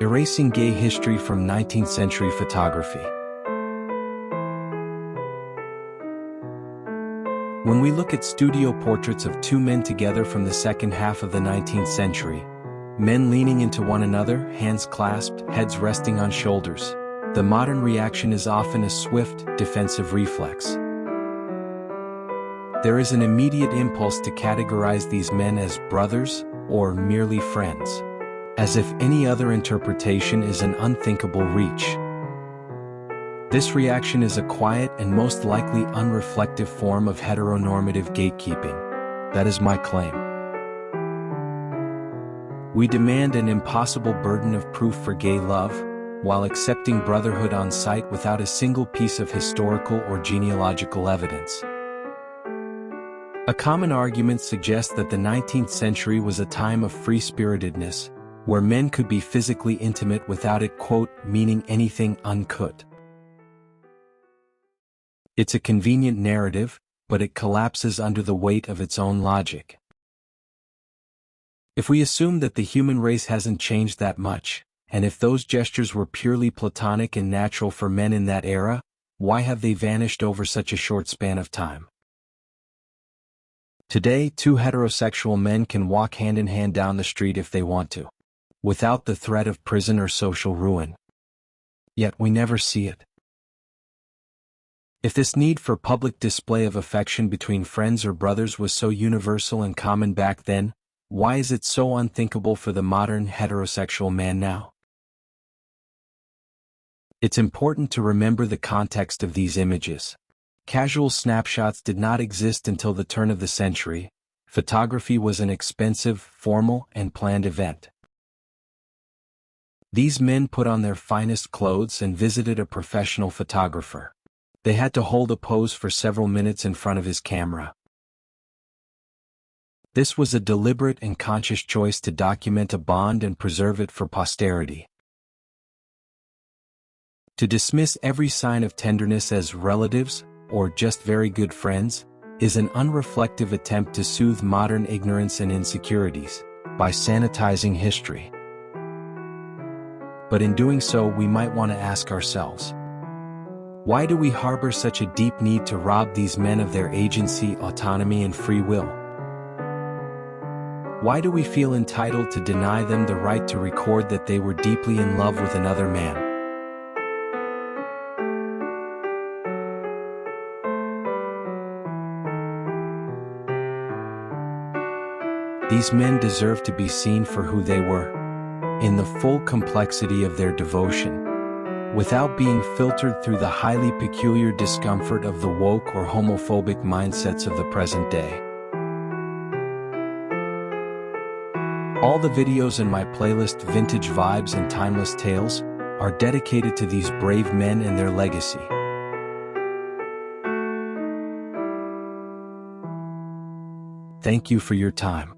Erasing Gay History from 19th Century Photography. When we look at studio portraits of two men together from the second half of the 19th century, men leaning into one another, hands clasped, heads resting on shoulders, the modern reaction is often a swift, defensive reflex. There is an immediate impulse to categorize these men as brothers or merely friends, as if any other interpretation is an unthinkable reach. This reaction is a quiet and most likely unreflective form of heteronormative gatekeeping. That is my claim. We demand an impossible burden of proof for gay love, while accepting brotherhood on sight without a single piece of historical or genealogical evidence. A common argument suggests that the 19th century was a time of free-spiritedness, where men could be physically intimate without it, quote, meaning anything uncut. It's a convenient narrative, but it collapses under the weight of its own logic. If we assume that the human race hasn't changed that much, and if those gestures were purely platonic and natural for men in that era, why have they vanished over such a short span of time? Today, two heterosexual men can walk hand in hand down the street if they want to, without the threat of prison or social ruin. Yet we never see it. If this need for public display of affection between friends or brothers was so universal and common back then, why is it so unthinkable for the modern heterosexual man now? It's important to remember the context of these images. Casual snapshots did not exist until the turn of the century. Photography was an expensive, formal, and planned event. These men put on their finest clothes and visited a professional photographer. They had to hold a pose for several minutes in front of his camera. This was a deliberate and conscious choice to document a bond and preserve it for posterity. To dismiss every sign of tenderness as relatives, or just very good friends, is an unreflective attempt to soothe modern ignorance and insecurities, by sanitizing history. But in doing so, we might want to ask ourselves, why do we harbor such a deep need to rob these men of their agency, autonomy, and free will? Why do we feel entitled to deny them the right to record that they were deeply in love with another man? These men deserve to be seen for who they were, in the full complexity of their devotion, without being filtered through the highly peculiar discomfort of the woke or homophobic mindsets of the present day. All the videos in my playlist Vintage Vibes and Timeless Tales are dedicated to these brave men and their legacy. Thank you for your time.